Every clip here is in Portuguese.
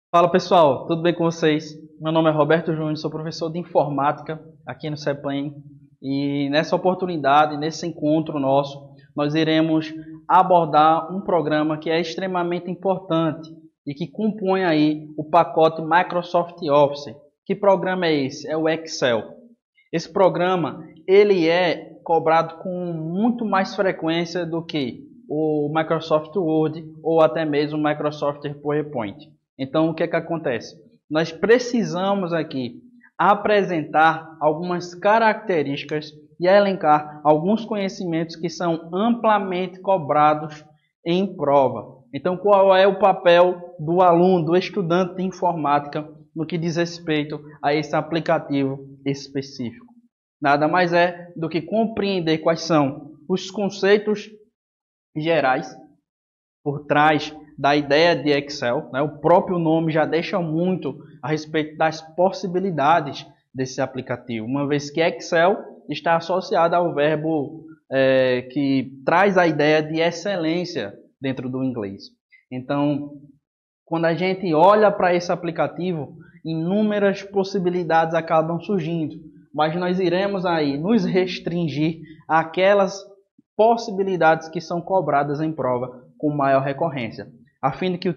Fala pessoal, tudo bem com vocês? Meu nome é Roberto Júnior, sou professor de informática aqui no CEPLEN e nessa oportunidade, nesse encontro nosso, nós iremos abordar um programa que é extremamente importante e que compõe aí o pacote Microsoft Office. Que programa é esse? É o Excel. Esse programa ele é cobrado com muito mais frequência do que o Microsoft Word ou até mesmo o Microsoft PowerPoint. Então, o que é que acontece? Nós precisamos aqui apresentar algumas características e elencar alguns conhecimentos que são amplamente cobrados em prova. Então, qual é o papel do aluno, do estudante de informática no que diz respeito a esse aplicativo específico? Nada mais é do que compreender quais são os conceitos gerais por trás da ideia de Excel, né? O próprio nome já deixa muito a respeito das possibilidades desse aplicativo, uma vez que Excel está associado ao verbo que traz a ideia de excelência dentro do inglês. Então, quando a gente olha para esse aplicativo, inúmeras possibilidades acabam surgindo, mas nós iremos aí nos restringir àquelas possibilidades que são cobradas em prova com maior recorrência, a fim de que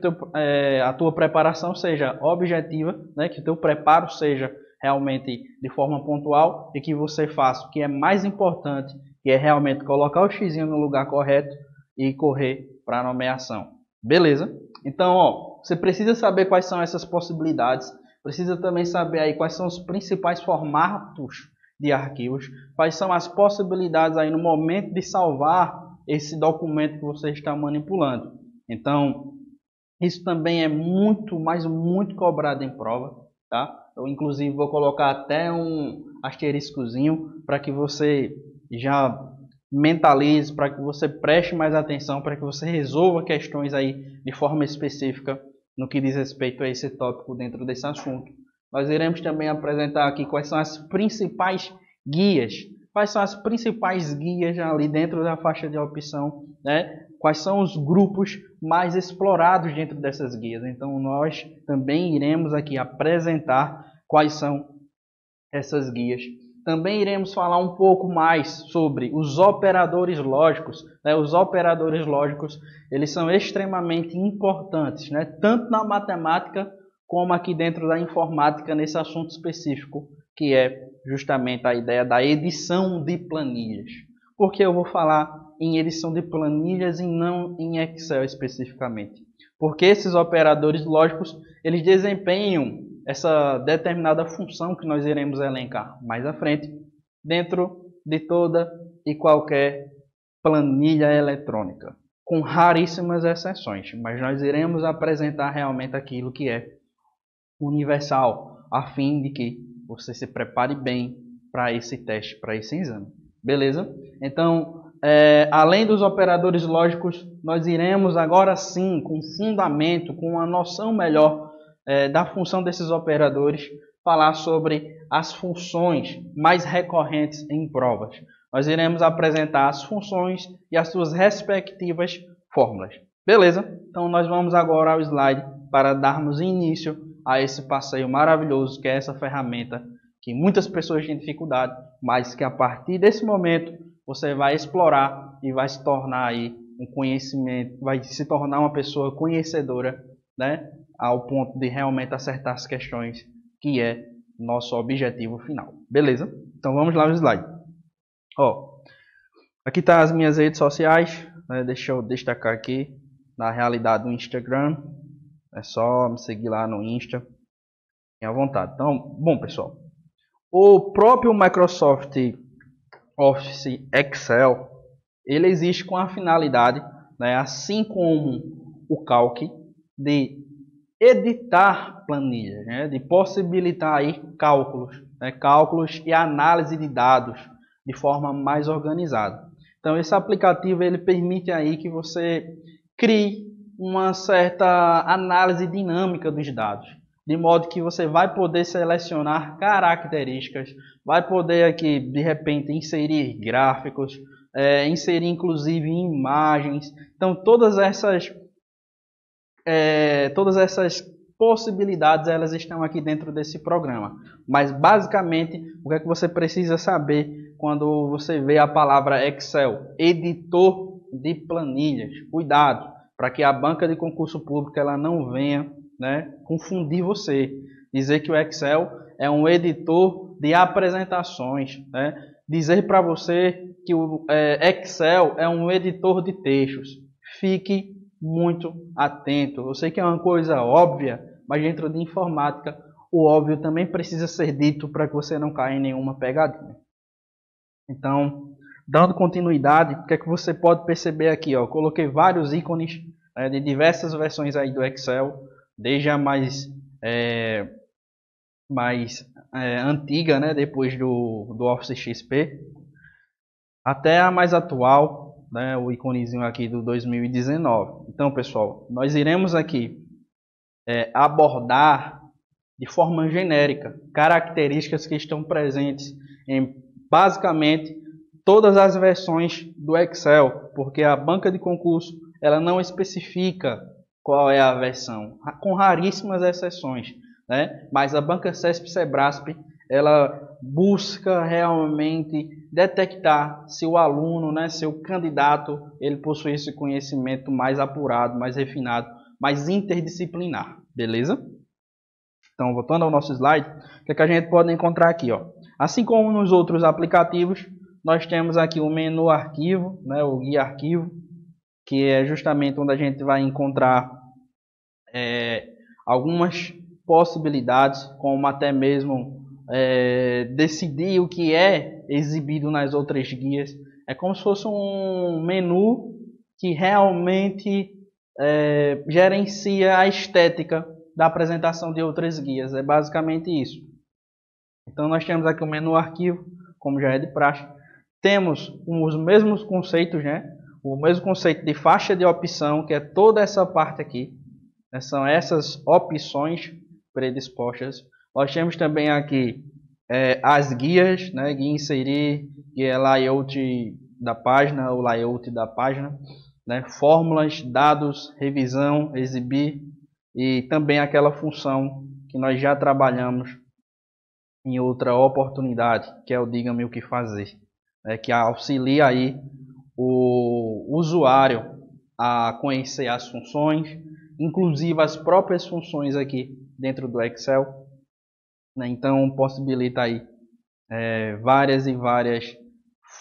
a tua preparação seja objetiva, né, que o teu preparo seja realmente de forma pontual e que você faça o que é mais importante, que é realmente colocar o xizinho no lugar correto e correr para a nomeação. Beleza? Então, você precisa saber quais são essas possibilidades, precisa também saber aí quais são os principais formatos de arquivos, quais são as possibilidades aí no momento de salvar esse documento que você está manipulando. Então, isso também é muito, mas muito cobrado em prova, tá? Eu inclusive vou colocar até um asteriscozinho para que você já mentalize, para que você preste mais atenção, para que você resolva questões aí de forma específica no que diz respeito a esse tópico dentro desse assunto. Nós iremos também apresentar aqui quais são as principais guias, quais são as principais guias ali dentro da faixa de opção, né? Quais são os grupos mais explorados dentro dessas guias. Então, nós também iremos aqui apresentar quais são essas guias. Também iremos falar um pouco mais sobre os operadores lógicos. Né? Os operadores lógicos eles são extremamente importantes, né? Tanto na matemática como aqui dentro da informática, nesse assunto específico, que é justamente a ideia da edição de planilhas. Por que eu vou falar em edição de planilhas e não em Excel especificamente? Porque esses operadores lógicos eles desempenham essa determinada função que nós iremos elencar mais à frente, dentro de toda e qualquer planilha eletrônica, com raríssimas exceções, mas nós iremos apresentar realmente aquilo que é universal, a fim de que você se prepare bem para esse teste, para esse exame. Beleza? Então, além dos operadores lógicos, nós iremos agora sim, com fundamento, com uma noção melhor da função desses operadores, falar sobre as funções mais recorrentes em provas. Nós iremos apresentar as funções e as suas respectivas fórmulas. Beleza? Então nós vamos agora ao slide para darmos início a esse passeio maravilhoso que é essa ferramenta que muitas pessoas têm dificuldade, mas que a partir desse momento você vai explorar e vai se tornar aí um conhecimento, vai se tornar uma pessoa conhecedora, né? Ao ponto de realmente acertar as questões, que é nosso objetivo final. Beleza? Então vamos lá no slide. Aqui tá as minhas redes sociais, né? Deixa eu destacar aqui, na realidade o Instagram, é só me seguir lá no Insta, à vontade. Então, bom pessoal, o próprio Microsoft Office Excel, ele existe com a finalidade, né, assim como o Calc, de editar planilhas, né, de possibilitar aí cálculos, né, cálculos e análise de dados de forma mais organizada. Então esse aplicativo ele permite aí que você crie uma certa análise dinâmica dos dados, de modo que você vai poder selecionar características, vai poder aqui de repente inserir gráficos, inserir inclusive imagens. Então todas essas possibilidades elas estão aqui dentro desse programa. Mas basicamente, o que é que você precisa saber quando você vê a palavra Excel? Editor de planilhas. Cuidado, para que a banca de concurso público ela não venha, né, confundir você. Dizer que o Excel é um editor de apresentações, né? Dizer para você que o Excel é um editor de textos. Fique muito atento. Eu sei que é uma coisa óbvia, mas dentro de informática, o óbvio também precisa ser dito para que você não caia em nenhuma pegadinha. Então, dando continuidade, o que é que você pode perceber aqui? Ó, eu coloquei vários ícones de diversas versões aí do Excel, desde a mais antiga, né, depois do Office XP, até a mais atual, né, o íconezinho aqui do 2019. Então, pessoal, nós iremos aqui abordar de forma genérica características que estão presentes em basicamente todas as versões do Excel, porque a banca de concurso ela não especifica qual é a versão, com raríssimas exceções, né? Mas a banca CESP-CEBRASP ela busca realmente detectar se o aluno, né, se o candidato, ele possui esse conhecimento mais apurado, mais refinado, mais interdisciplinar, beleza? Então, voltando ao nosso slide, o que é que a gente pode encontrar aqui, ó? Assim como nos outros aplicativos, nós temos aqui o menu arquivo, né, o guia arquivo, que é justamente onde a gente vai encontrar algumas possibilidades, como até mesmo decidir o que é exibido nas outras guias. É como se fosse um menu que realmente gerencia a estética da apresentação de outras guias. É basicamente isso. Então nós temos aqui o menu arquivo, como já é de praxe. Temos os mesmos conceitos, né? O mesmo conceito de faixa de opção, que é toda essa parte aqui, né? São essas opções predispostas. Nós temos também aqui as guias, né? Guia inserir, guia layout da página, o layout da página, né? Fórmulas, dados, revisão, exibir e também aquela função que nós já trabalhamos em outra oportunidade, que é o diga-me o que fazer, né? Que auxilia aí o usuário a conhecer as funções, inclusive as próprias funções aqui dentro do Excel, né? Então possibilita aí várias e várias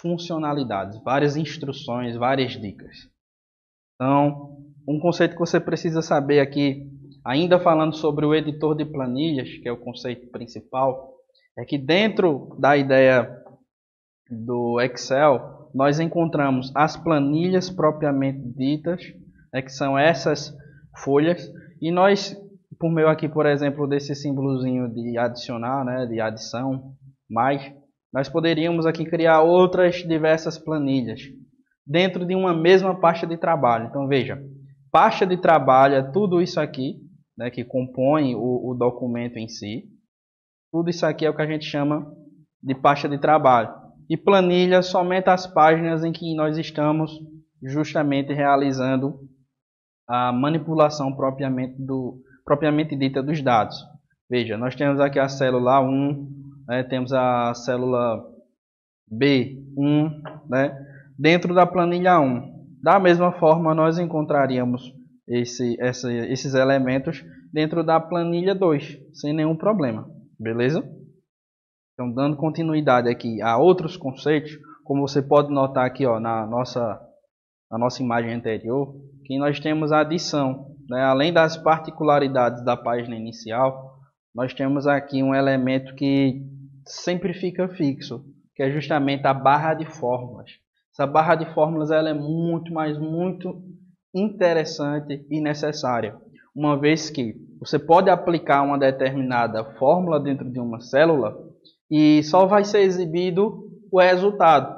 funcionalidades, várias instruções, várias dicas. Então, um conceito que você precisa saber aqui, ainda falando sobre o editor de planilhas, que é o conceito principal, é que dentro da ideia do Excel, nós encontramos as planilhas propriamente ditas, que são essas folhas, e nós, por meio aqui, por exemplo, desse símbolozinho de adicionar, né, de adição, mais, nós poderíamos aqui criar outras diversas planilhas dentro de uma mesma pasta de trabalho. Então veja, pasta de trabalho é tudo isso aqui, né, que compõe o documento em si. Tudo isso aqui é o que a gente chama de pasta de trabalho. E planilha somente as páginas em que nós estamos justamente realizando a manipulação propriamente dita dos dados. Veja, nós temos aqui a célula 1, né, temos a célula B1, né, dentro da planilha 1. Da mesma forma, nós encontraríamos esses elementos dentro da planilha 2, sem nenhum problema. Beleza? Então, dando continuidade aqui a outros conceitos, como você pode notar aqui, ó, na nossa imagem anterior, que nós temos a adição, né? Além das particularidades da página inicial, nós temos aqui um elemento que sempre fica fixo, que é justamente a barra de fórmulas. Essa barra de fórmulas ela é muito, mas muito interessante e necessária, uma vez que você pode aplicar uma determinada fórmula dentro de uma célula e só vai ser exibido o resultado,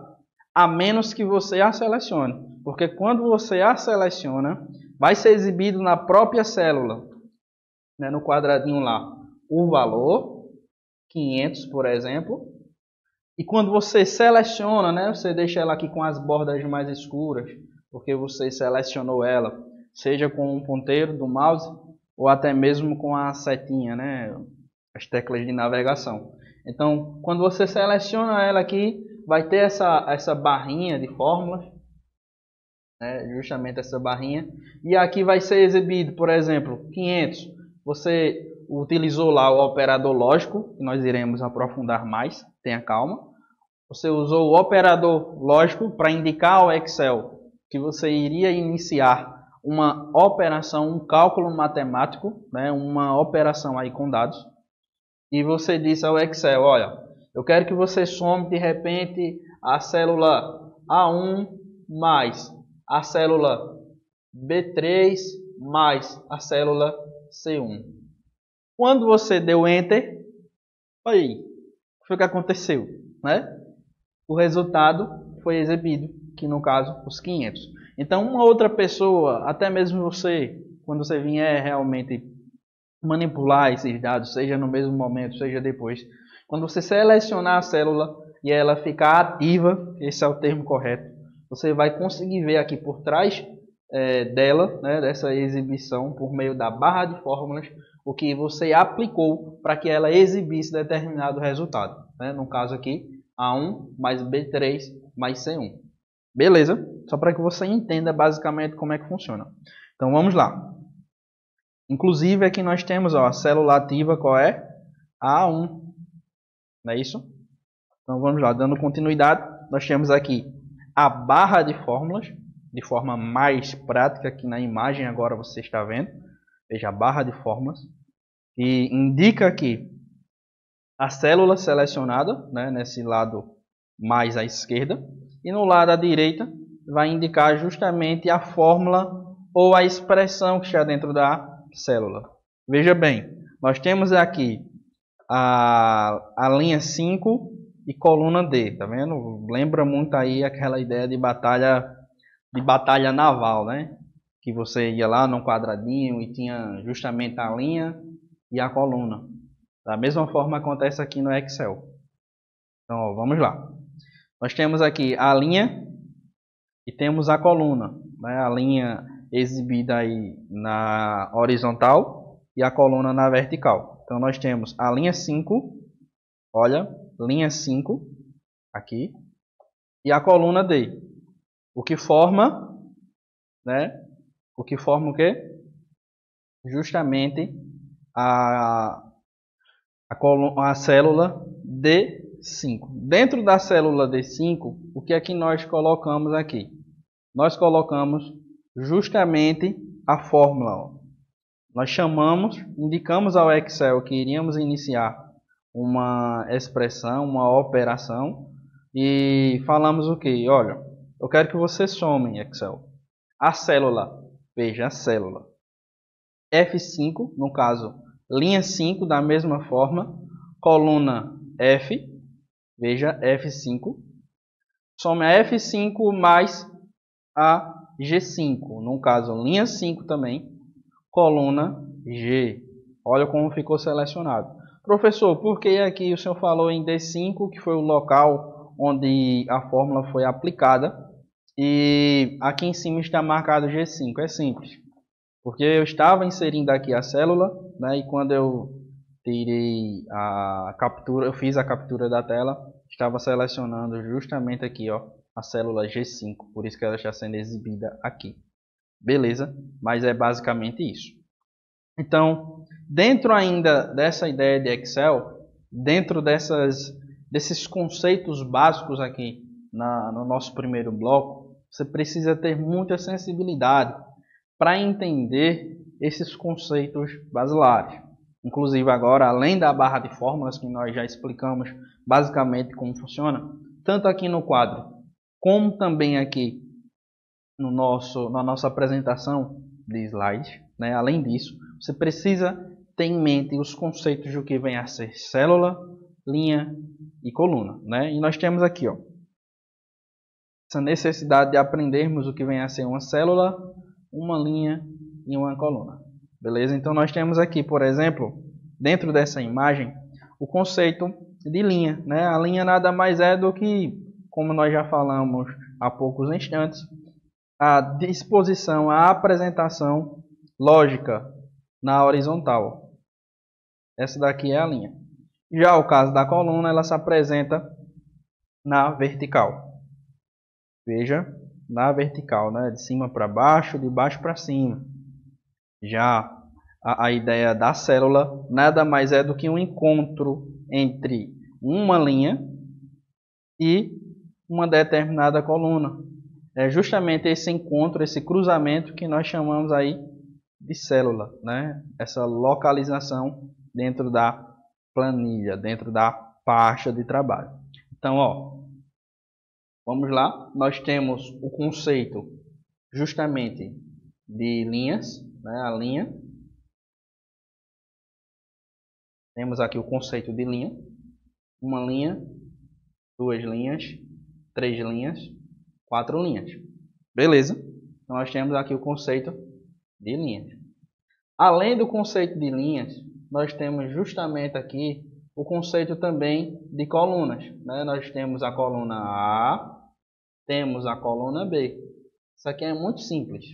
a menos que você a selecione. Porque quando você a seleciona, vai ser exibido na própria célula, né, no quadradinho lá, o valor, 500, por exemplo. E quando você seleciona, né, você deixa ela aqui com as bordas mais escuras, porque você selecionou ela, seja com um ponteiro do mouse, ou até mesmo com a setinha, né? As teclas de navegação. Então, quando você seleciona ela aqui, vai ter essa barrinha de fórmulas, né? Justamente essa barrinha. E aqui vai ser exibido, por exemplo, 500. Você utilizou lá o operador lógico, que nós iremos aprofundar mais, tenha calma. Você usou o operador lógico para indicar ao Excel que você iria iniciar uma operação, um cálculo matemático, né? Uma operação aí com dados. E você disse ao Excel, olha, eu quero que você some de repente a célula A1 mais a célula B3 mais a célula C1. Quando você deu Enter, aí, o que foi que aconteceu? Né? O resultado foi exibido, que no caso, os 500. Então, uma outra pessoa, até mesmo você, quando você vier realmente manipular esses dados, seja no mesmo momento, seja depois, quando você selecionar a célula e ela ficar ativa, esse é o termo correto, você vai conseguir ver aqui por trás dela, né, dessa exibição, por meio da barra de fórmulas, o que você aplicou para que ela exibisse determinado resultado. Né? No caso aqui, A1 mais B3 mais C1. Beleza? Só para que você entenda basicamente como é que funciona. Então vamos lá. Inclusive aqui nós temos a célula ativa, qual é? A1. Não é isso? Então vamos lá, dando continuidade, nós temos aqui a barra de fórmulas, de forma mais prática aqui na imagem, agora você está vendo. Veja a barra de fórmulas, que indica aqui a célula selecionada, né, nesse lado mais à esquerda, e no lado à direita vai indicar justamente a fórmula ou a expressão que está dentro da célula. Veja bem, nós temos aqui a linha 5 e coluna D, tá vendo? Lembra muito aí aquela ideia de batalha naval, né? Que você ia lá num quadradinho e tinha justamente a linha e a coluna. Da mesma forma acontece aqui no Excel. Então, ó, vamos lá. Nós temos aqui a linha e temos a coluna, né? A linha exibida aí na horizontal e a coluna na vertical. Então nós temos a linha 5, olha, linha 5 aqui, e a coluna D. O que forma, né? O que forma o quê? Justamente a célula D5. Dentro da célula D5, o que é que nós colocamos aqui? Nós colocamos justamente a fórmula. Ó. Nós indicamos ao Excel que iríamos iniciar uma expressão, uma operação, e falamos o que? Olha, eu quero que você some, Excel, a célula, veja a célula, F5, no caso, linha 5, da mesma forma, coluna F, veja F5, some a F5 mais a G5, no caso, linha 5 também, coluna G. Olha como ficou selecionado. Professor, por que aqui o senhor falou em D5, que foi o local onde a fórmula foi aplicada, e aqui em cima está marcado G5? É simples. Porque eu estava inserindo aqui a célula, né, e quando eu tirei a captura, eu fiz a captura da tela, estava selecionando justamente aqui, ó, a célula G5, por isso que ela está sendo exibida aqui. Beleza? Mas é basicamente isso. Então, dentro ainda dessa ideia de Excel, dentro desses conceitos básicos aqui no nosso primeiro bloco, você precisa ter muita sensibilidade para entender esses conceitos basilares. Inclusive agora, além da barra de fórmulas que nós já explicamos basicamente como funciona, tanto aqui no quadro, como também aqui na nossa apresentação de slides, né? Além disso, você precisa ter em mente os conceitos do que vem a ser célula, linha e coluna, né? E nós temos aqui, ó, essa necessidade de aprendermos o que vem a ser uma célula, uma linha e uma coluna. Beleza? Então nós temos aqui, por exemplo, dentro dessa imagem, o conceito de linha, né? A linha nada mais é do que, como nós já falamos há poucos instantes, a disposição, a apresentação lógica na horizontal. Essa daqui é a linha. Já o caso da coluna, ela se apresenta na vertical. Veja, na vertical, né? De cima para baixo, de baixo para cima. Já a ideia da célula nada mais é do que um encontro entre uma linha e uma determinada coluna. É justamente esse encontro, esse cruzamento que nós chamamos aí de célula, né? Essa localização dentro da planilha, dentro da pasta de trabalho. Então, ó, vamos lá. Nós temos o conceito justamente de linhas, né? A linha. Temos aqui o conceito de linha. Uma linha, duas linhas, três linhas, quatro linhas. Beleza? Então, nós temos aqui o conceito de linhas. Além do conceito de linhas, nós temos justamente aqui o conceito também de colunas, né? Nós temos a coluna A, temos a coluna B. Isso aqui é muito simples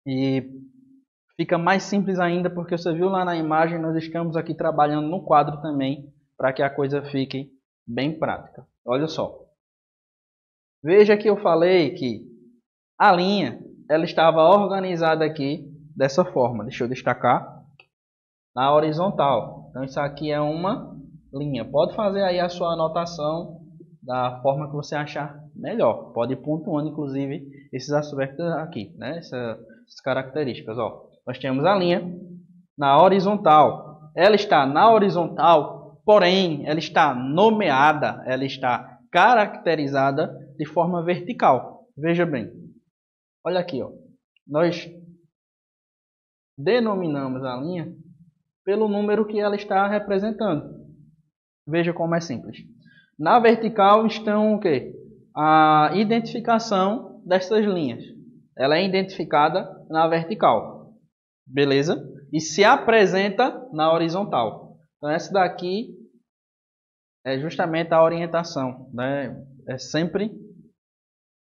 e fica mais simples ainda porque você viu lá na imagem, nós estamos aqui trabalhando no quadro também para que a coisa fique bem prática. Olha só. Veja que eu falei que a linha ela estava organizada aqui dessa forma. Deixa eu destacar. Na horizontal. Então isso aqui é uma linha. Pode fazer aí a sua anotação da forma que você achar melhor. Pode ir pontuando inclusive esses aspectos aqui, né? Essas características, ó. Nós temos a linha na horizontal. Ela está na horizontal, porém ela está nomeada, ela está caracterizada de forma vertical. Veja bem. Olha aqui, ó. Nós denominamos a linha pelo número que ela está representando. Veja como é simples. Na vertical estão o quê? A identificação dessas linhas. Ela é identificada na vertical. Beleza? E se apresenta na horizontal. Então essa daqui é justamente a orientação, né? É sempre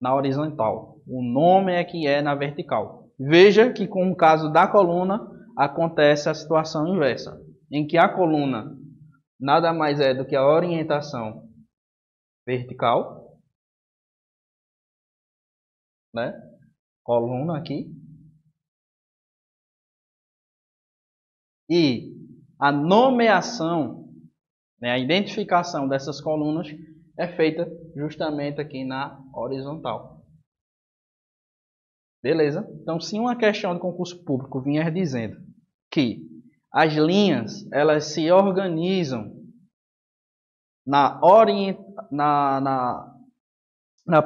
na horizontal. O nome é que é na vertical. Veja que com o caso da coluna acontece a situação inversa, em que a coluna nada mais é do que a orientação vertical, né? Coluna aqui. E a nomeação, né, a identificação dessas colunas é feita justamente aqui na horizontal. Beleza? Então, se uma questão de concurso público vier dizendo que as linhas elas se organizam na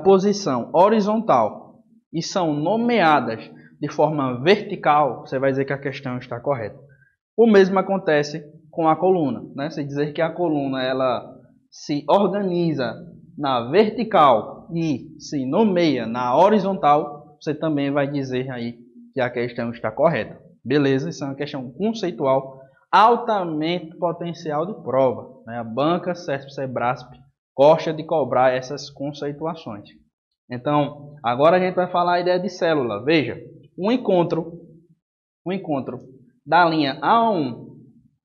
posição horizontal e são nomeadas de forma vertical, você vai dizer que a questão está correta. O mesmo acontece com a coluna, né? Se dizer que a coluna ela se organiza na vertical e se nomeia na horizontal, você também vai dizer aí que a questão está correta. Beleza? Isso é uma questão conceitual altamente potencial de prova, né? A banca CESP-Sebrasp gosta de cobrar essas conceituações. Então, agora a gente vai falar a ideia de célula. Veja, um encontro da linha A1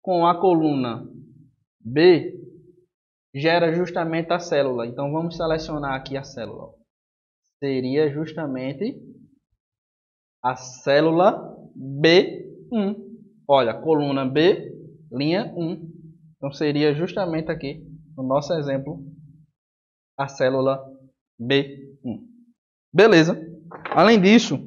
com a coluna B gera justamente a célula. Então, vamos selecionar aqui a célula. Seria justamente a célula B1. Olha, coluna B, linha 1. Então, seria justamente aqui, no nosso exemplo, a célula B1. Beleza. Além disso,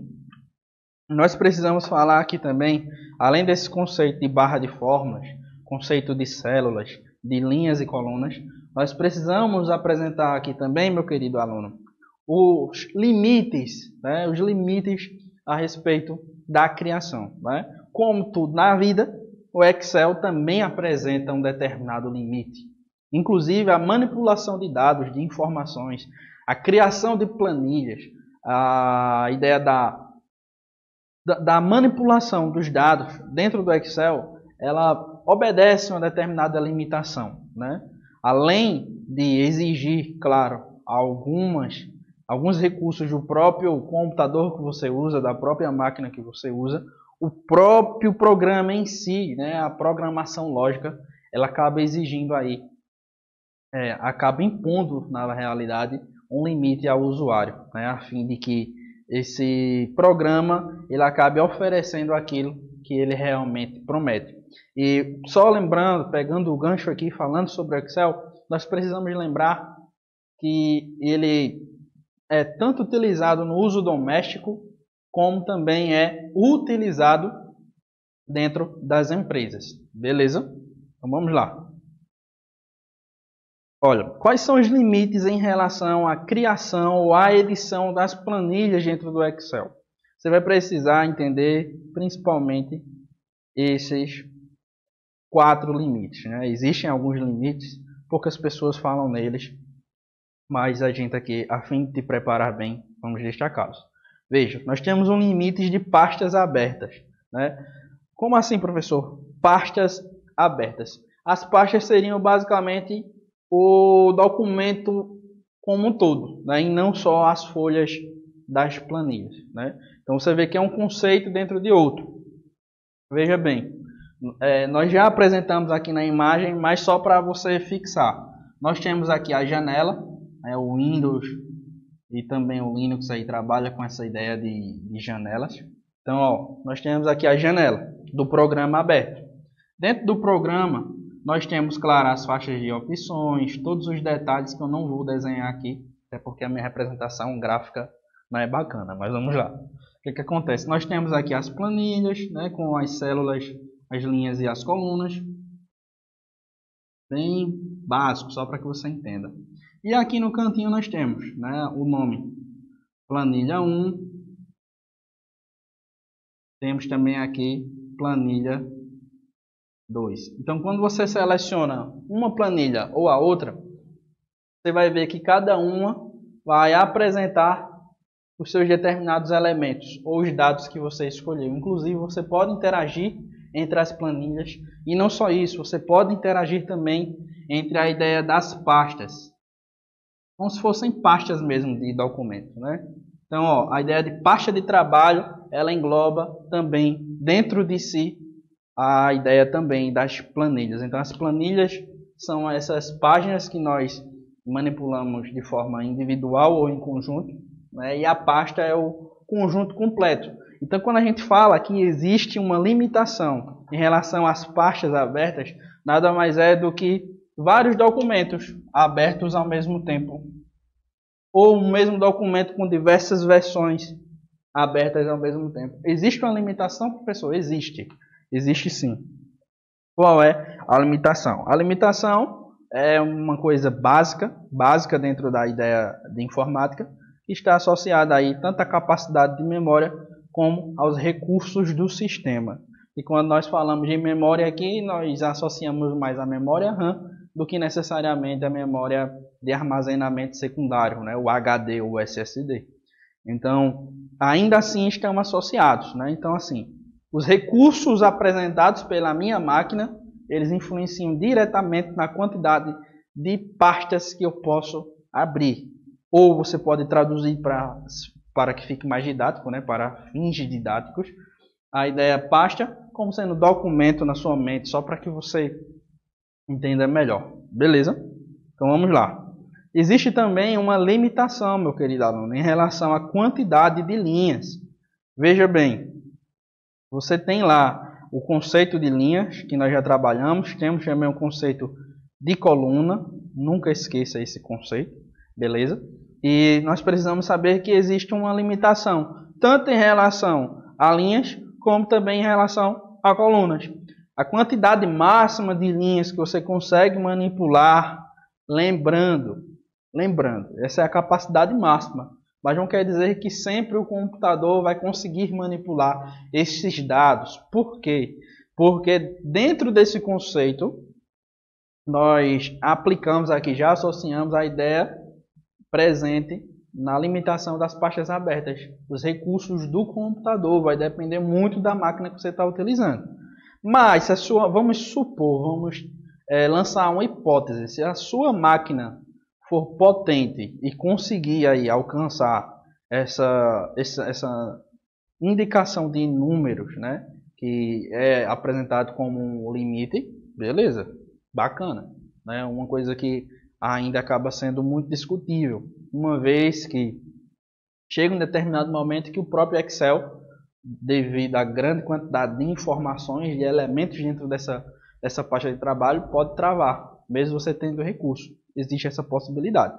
nós precisamos falar aqui também, além desse conceito de barra de fórmulas, conceito de células, de linhas e colunas, nós precisamos apresentar aqui também, meu querido aluno, os limites, né? Os limites a respeito da criação, né? Como tudo na vida, o Excel também apresenta um determinado limite. Inclusive a manipulação de dados, de informações, a criação de planilhas, a ideia da manipulação dos dados dentro do Excel, ela obedece a uma determinada limitação, né? Além de exigir, claro, alguns recursos do próprio computador que você usa, da própria máquina que você usa, o próprio programa em si, né, a programação lógica, ela acaba exigindo aí, acaba impondo na realidade um limite ao usuário, né, a fim de que esse programa ele acabe oferecendo aquilo que ele realmente promete. E só lembrando, pegando o gancho aqui, falando sobre o Excel, nós precisamos lembrar que ele é tanto utilizado no uso doméstico, como também é utilizado dentro das empresas. Beleza? Então vamos lá. Olha, quais são os limites em relação à criação ou à edição das planilhas dentro do Excel? Você vai precisar entender principalmente esses 4 limites, né? Existem alguns limites, poucas pessoas falam neles, mas a gente aqui, a fim de te preparar bem, vamos destacá-los. Veja, nós temos um limite de pastas abertas, né? Como assim, professor? Pastas abertas. As pastas seriam basicamente o documento como um todo, né? E não só as folhas das planilhas, né? Então você vê que é um conceito dentro de outro. Veja bem, nós já apresentamos aqui na imagem, mas só para você fixar. Nós temos aqui a janela, o Windows e também o Linux aí trabalha com essa ideia de janelas. Então, ó, nós temos aqui a janela do programa aberto. Dentro do programa, nós temos, claro, as faixas de opções, todos os detalhes que eu não vou desenhar aqui, até porque a minha representação gráfica não é bacana, mas vamos lá. O que acontece? Nós temos aqui as planilhas, né, com as células, as linhas e as colunas. Bem básico, só para que você entenda. E aqui no cantinho nós temos, né, o nome planilha 1. Temos também aqui planilha 2. Então, quando você seleciona uma planilha ou a outra, você vai ver que cada uma vai apresentar os seus determinados elementos ou os dados que você escolheu. Inclusive, você pode interagir entre as planilhas e não só isso, você pode interagir também entre a ideia das pastas, como se fossem pastas mesmo de documento, né? Então, ó, a ideia de pasta de trabalho, ela engloba também dentro de si a ideia também das planilhas. Então, as planilhas são essas páginas que nós manipulamos de forma individual ou em conjunto, né? E a pasta é o conjunto completo. Então, quando a gente fala que existe uma limitação em relação às pastas abertas, nada mais é do que vários documentos abertos ao mesmo tempo. Ou o mesmo documento com diversas versões abertas ao mesmo tempo. Existe uma limitação, professor? Existe. Existe sim. Qual é a limitação? A limitação é uma coisa básica dentro da ideia de informática, que está associada aí tanto à capacidade de memória como aos recursos do sistema. E quando nós falamos de memória aqui, nós associamos mais a memória RAM do que necessariamente a memória de armazenamento secundário, né? O HD ou o SSD. Então, ainda assim estão associados, né? Então, assim, os recursos apresentados pela minha máquina, eles influenciam diretamente na quantidade de pastas que eu posso abrir. Ou você pode traduzir para que fique mais didático, né? Para fins didáticos, a ideia pasta como sendo documento na sua mente, só para que você entenda melhor. Beleza? Então vamos lá. Existe também uma limitação, meu querido aluno, em relação à quantidade de linhas. Veja bem, você tem lá o conceito de linhas, que nós já trabalhamos. Temos também o conceito de coluna. Nunca esqueça esse conceito. Beleza? E nós precisamos saber que existe uma limitação, tanto em relação a linhas, como também em relação a colunas. A quantidade máxima de linhas que você consegue manipular, lembrando, essa é a capacidade máxima. Mas não quer dizer que sempre o computador vai conseguir manipular esses dados. Por quê? Porque dentro desse conceito, nós aplicamos aqui, já associamos a ideia presente na limitação das pastas abertas. Os recursos do computador vai depender muito da máquina que você está utilizando. Mas, vamos supor, lançar uma hipótese. Se a sua máquina for potente e conseguir aí alcançar essa indicação de números, né, que é apresentado como um limite, beleza, bacana, né, uma coisa que ainda acaba sendo muito discutível, uma vez que chega um determinado momento que o próprio Excel, devido à grande quantidade de informações, de elementos dentro dessa pasta de trabalho, pode travar, mesmo você tendo recurso. Existe essa possibilidade.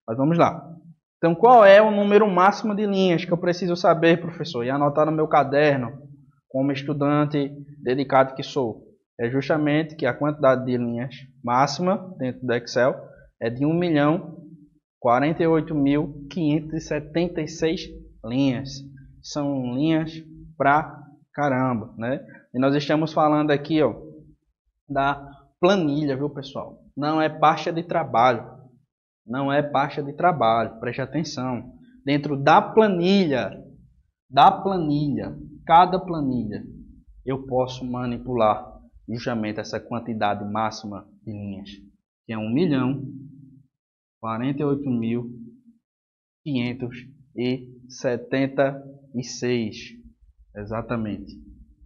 Mas vamos lá. Então, qual é o número máximo de linhas que eu preciso saber, professor? E anotar no meu caderno, como estudante dedicado que sou. É justamente que a quantidade de linhas máxima dentro do Excel é de 1.048.576 linhas. São linhas pra caramba, né? E nós estamos falando aqui, ó, da planilha, viu, pessoal? Não é pasta de trabalho. Não é pasta de trabalho, preste atenção. Dentro da planilha, cada planilha, eu posso manipular justamente essa quantidade máxima de linhas, que é 1.048.576. Exatamente.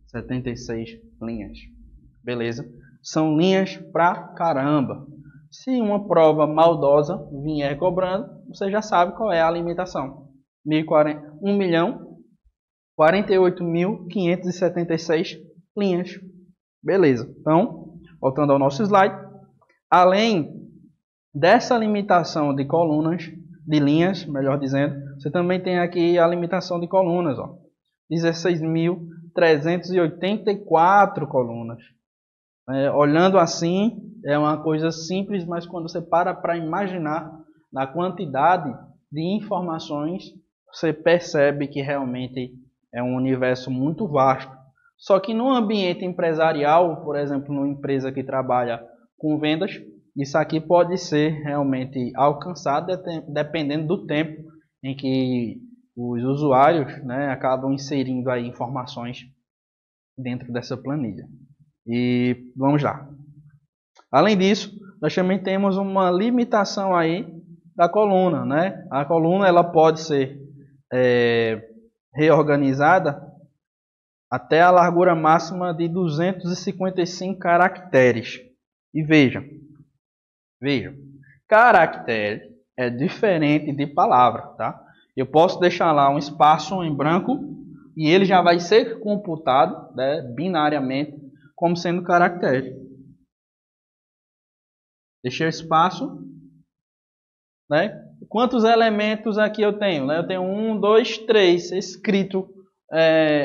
76 linhas. Beleza? São linhas pra caramba. Se uma prova maldosa vier cobrando, você já sabe qual é a limitação. 1.048.576 linhas. Beleza. Então, voltando ao nosso slide. Além dessa limitação de colunas, de linhas, melhor dizendo, você também tem aqui a limitação de colunas. 16.384 colunas. Olhando assim, é uma coisa simples, mas quando você para imaginar na quantidade de informações, você percebe que realmente é um universo muito vasto. Só que no ambiente empresarial, por exemplo, numa empresa que trabalha com vendas, isso aqui pode ser realmente alcançado dependendo do tempo em que os usuários, né, acabam inserindo aí informações dentro dessa planilha. E vamos lá. Além disso, nós também temos uma limitação aí da coluna, né? A coluna ela pode ser reorganizada até a largura máxima de 255 caracteres. E vejam, caractere é diferente de palavra, tá? Eu posso deixar lá um espaço em branco e ele já vai ser computado, né, binariamente como sendo caractere. Deixei o espaço, né? Quantos elementos aqui eu tenho? Né? Eu tenho 1, 2, 3 escrito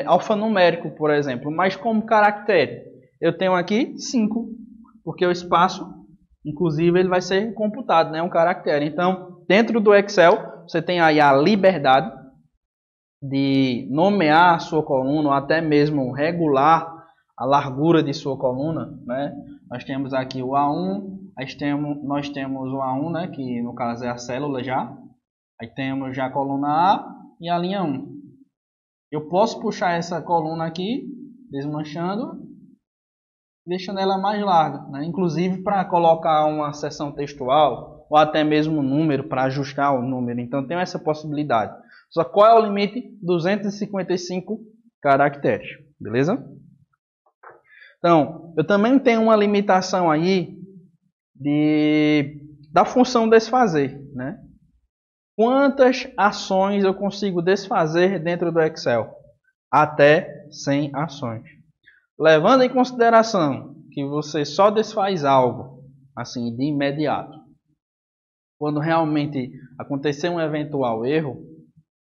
alfanumérico, por exemplo, mas como caractere eu tenho aqui 5, porque o espaço, inclusive, ele vai ser computado, né? Um caractere. Então, dentro do Excel, você tem aí a liberdade de nomear a sua coluna, ou até mesmo regular a largura de sua coluna, né? Nós temos aqui o A1, nós temos o A1, né? Que no caso é a célula já. Aí temos já a coluna A e a linha 1. Eu posso puxar essa coluna aqui, desmanchando, deixando ela mais larga, né? Inclusive para colocar uma seção textual ou até mesmo um número para ajustar o número. Então tem essa possibilidade. Só qual é o limite? 255 caracteres, beleza? Então, eu também tenho uma limitação aí da função desfazer, né? Quantas ações eu consigo desfazer dentro do Excel? Até 100 ações. Levando em consideração que você só desfaz algo assim de imediato, quando realmente acontecer um eventual erro,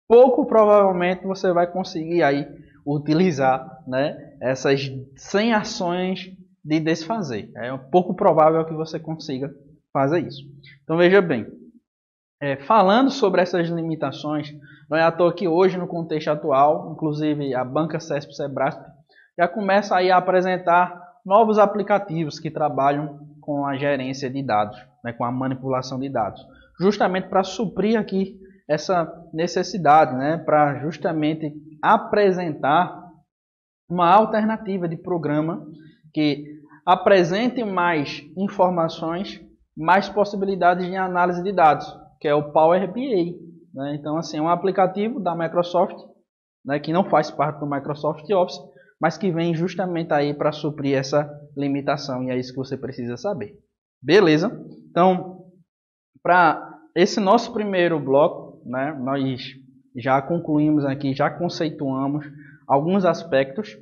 pouco provavelmente você vai conseguir aí utilizar, né, essas 100 ações de desfazer. É pouco provável que você consiga fazer isso. Então veja bem, falando sobre essas limitações, não é à toa que hoje no contexto atual, inclusive a banca CESP-Sebrasp já começa aí a apresentar novos aplicativos que trabalham com a gerência de dados, né, com a manipulação de dados, justamente para suprir aqui essa necessidade, né, para justamente apresentar uma alternativa de programa que apresente mais informações, mais possibilidades de análise de dados, que é o Power BI, né? Então, assim, é um aplicativo da Microsoft né, que não faz parte do Microsoft Office, mas que vem justamente aí para suprir essa limitação, e é isso que você precisa saber. Beleza? Então, para esse nosso primeiro bloco, né, nós já concluímos aqui, já conceituamos alguns aspectos.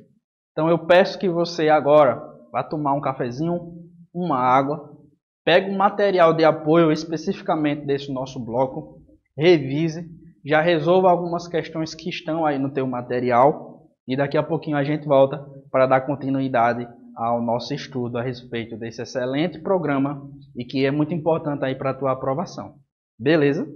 Então eu peço que você agora vá tomar um cafezinho, uma água, pegue um material de apoio especificamente desse nosso bloco, revise, já resolva algumas questões que estão aí no teu material e daqui a pouquinho a gente volta para dar continuidade ao nosso estudo a respeito desse excelente programa e que é muito importante aí para a tua aprovação. Beleza?